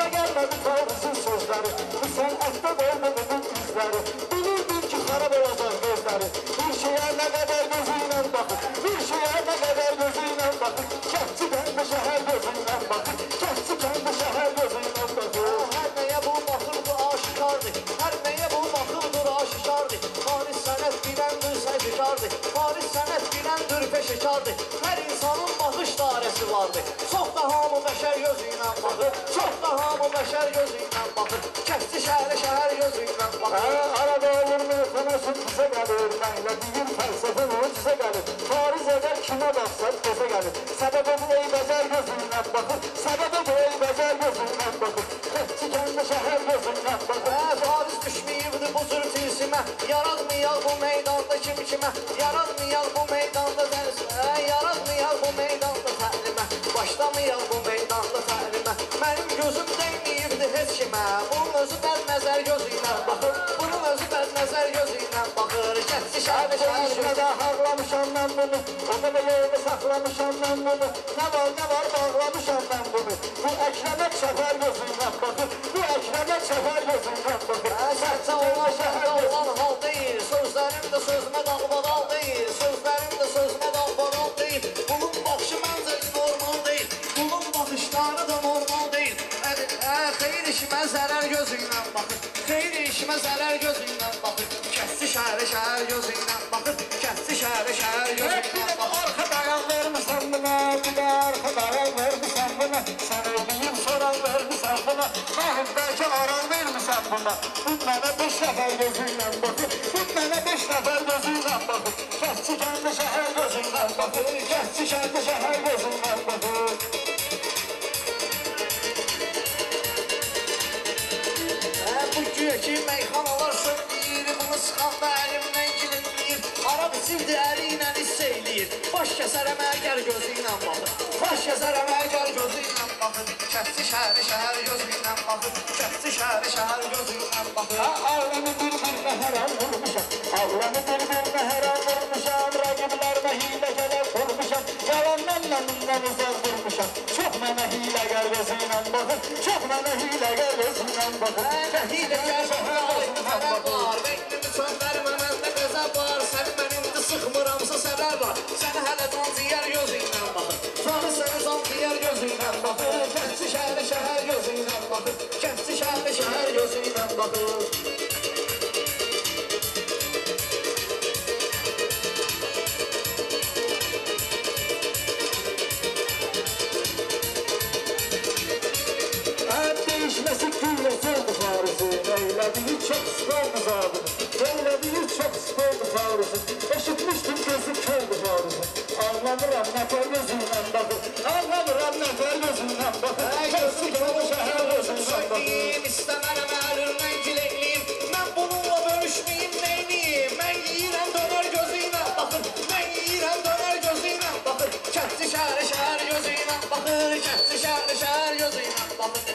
Xoşa gəlmədi Parizin sözləri, bu sənətdə qoymadığın izləri. Bilirdin ki, xarab olacaq gözləri. Bir şeyə nə qədər gözü ilə baxır, bir şeyə nə qədər gözü ilə baxır. Kəhçi qəndi şəhər gözü ilə baxır, kəhçi qəndi şəhər gözü ilə baxır. Hər nəyə bu baxırdı aşikardır, hər nəyə bu baxırdır aşikardır. Paris sənət biləndir səhvikardır, Paris sənət biləndir peşəkardır. Hər insanın baxış dairəsi vardır, çox da hamı bəşər gözü ilə baxır, çox da hamı bəşər gözü ilə baxır. Kəhçi şəhəri şəhər gözü ilə baxır. Arada olur meyxanasın bizə gəlir, mənlə deyir fəlsəfə mucizə gəlir. Paris edər kimə baxsaq gözə gəlir. Səbəbi bu ey bəzər gözündən baxır, səbəbi bu ey bəzər gözündən baxır. Kəhçi kəndi şəhər gözündən baxır. Paris düşməyibdir bu cür tilsimə, yaratmayaq bu meydanda kim kimə, yaratmayaq bu meydanda dərsimə, yaratmayaq bu meydanda təlimə, başlamayaq bu meydanda təlimə. Mənim gözüm dəyməyibdir heç kimə, bunun özü bəd nəzər gözü ilə baxır, bunun özü bəd nəzər gözü ilə baxır. Kəhçi şəhəri şəhər gözü ilə Ağlamışam mən bunu, o da yerdə saxlamışam mən bunu. Nə var bağlamışam mən bunu. Bu Əkrəmət şəhər gözündən baxır, bu Əkrəmət şəhər gözündən baxır. Səhcə olan şəhərdə olan hal deyil, sözlərim də sözümə dalbadal deyil, sözlərim də sözümə dalbadal deyil. Bunun baxışı məncə normal deyil, bunun baxışları da normal deyil. Xeyr işimə zərər gözü ilə baxır, xeyr işimə zərər gözü ilə baxır. Kəhçi şəhəri şəhər gözü ilə baxır, kəhçi şəhəri şəhər gözü ilə baxır. Arxa dayan vermirsən buna, bir də arxa dayan vermirsən buna. Sən öldüyüm soran vermirsən buna, mahıddakı aran vermirsən buna. Bu mənə 5 nəfər gözü ilə baxır, bu mənə 5 nəfər gözü ilə baxır. Kəhçi kəndi şəhər gözü ilə baxır, kəhçi kəndi şəhər gözü ilə baxır. Bu güya ki meyxanalar söyləyir, bunu sıxanda əlimdən gilinməyir. Arab içibdir əli ilə hiss eləyir, baş kəsərəm əgər gözü ilə baxır, baş kəsərəm əgər gözü ilə baxır. Kəhçi şəhəri şəhər gözü ilə baxır, kəhçi şəhəri şəhər gözü ilə baxır. Ağlamı bir-birinə hərəm vurmuşam, ağlamı bir-birinə hərəm vurmuşam. Rəqiblərimə hiləgələr vurmuşam, yalandan mənimdən uzaq durmuşam. Çox mənə hiləgər gözü ilə baxır, çox mənə hiləgər gözü ilə baxır. Hiləgər səbəb var, beynimi söndərmə məndə qəzəb var. Səni mən indi sıxmıramsa səbəb var, səni hələ can ciyər gözü ilə baxır, canı səni can ciyər gözü ilə baxır. Kəhçi şəhəri şəhər gözü ilə baxır, kəhçi şəhəri şəhər gözü ilə baxır. Değişməsi güllət oldu Parizin, eylədiyi çox sıxıldı zabını, eylədiyi çox sıxıldı Parizin. Eşitmişdim gözü köldü Parizin, anlamıram nəfər gözündən baxır, anlamıram nəfər gözündən baxır. Kəhçi kəndi şəhər gözündən baxır. İstəmərəm əlimdən gilekliyim, mən bununla bölüşməyim neyniyim. Mən yiyirəm dönər gözü ilə baxır, mən yiyirəm dönər gözü ilə baxır. Kəhçi şəhəri şəhər gözü ilə baxır, kəhçi şəhəri şəhər gözü ilə baxır.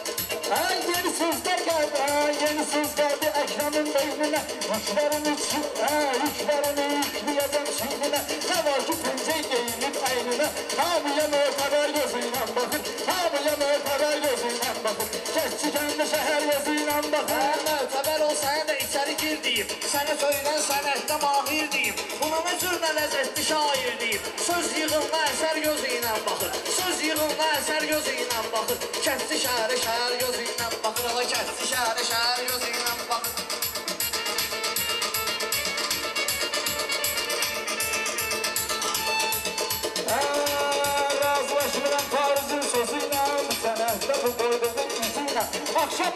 Yeni sözlər gəldi, yeni söz gəldi Əkrəmin beyninə. Yüklərini yükləyəcəm çiğninə. Nə var ki püncək geyinib əyninə. Hamıya mötəbər gözü ilə baxır, hamıya mötəbər gözü ilə baxır. Kəhçi kəndi şəhər gözü ilə baxır. Mötəbər ol sənə də içəri gir deyib, sənə söylən sənətdə mahir deyib. Buna nə cür nə ləzzətli şair deyib. Söz yığınla əsər gözü ilə baxır, söz yığınla əsər gözü ilə baxır. Kəhçi şəhəri şəhər gözü ilə baxır, kəhçi şəhəri şəhər gözü ilə baxır. Razılaşmıram Parizin sözü ilə, bu sənətdə bu qoyduğun izi ilə. Axşam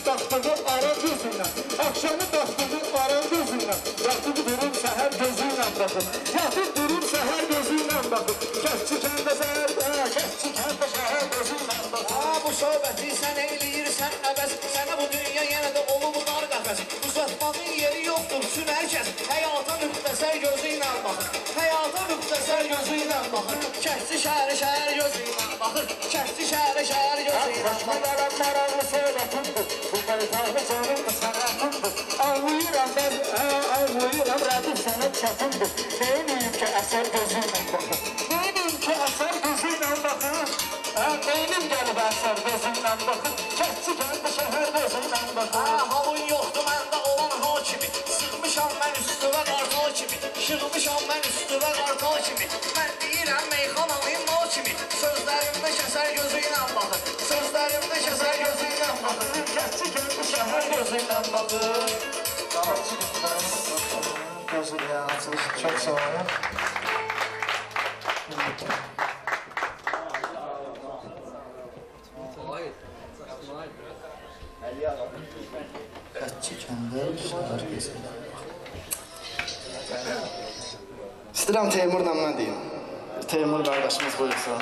daxtığı ara gözü ilə, axşamı daxtığı ara gözü ilə. Yatıb durur səhər gözü ilə baxır, yatıb durur səhər gözü ilə baxır. Kəhçi kəndə şəhər gözü ilə baxır. Bu söhbəti sən eyləyirsən əbəs, sənə bu dünya yenə də olub dar qəfəs. Uzatmağın yeri yoxdur üçün hər kəs, həyata müxtəsər gözü ilə baxır, həyata müxtəsər gözü ilə baxır. Kəhçi şəhəri şəhər gözü ilə baxır, kəhçi şəhəri şəhər gözü ilə baxır. Başqalarım maraqlı söhbətimdir, bu meytanı canım sənətimdir. Anlayıram rədif sənət çətindir. Neyniyim ki əsər gözü ilə baxır, neyniyim ki əsər gözü ilə baxır. Gelinim gəlib əsər gözündən baxır, kətçi gəldi şəhər gözündən baxır. Halın yoxdur məndə olan hal kimi, sıxmışam mən üstüvə qartal kimi, şığmışam mən üstüvə qartal kimi. Mən deyirəm meyxanalıyım o kimi, sözlərimdə kəsər gözü ilə baxır, sözlərimdə kəsər gözü ilə baxır. Kətçi gəldi şəhər gözündən baxır. Gözündən açılış, çox sağ olun. Kətçi kəndə şəhər gözündən baxır. İstəyirəm Teymurla mən deyim. Teymur qardaşımız buyursun.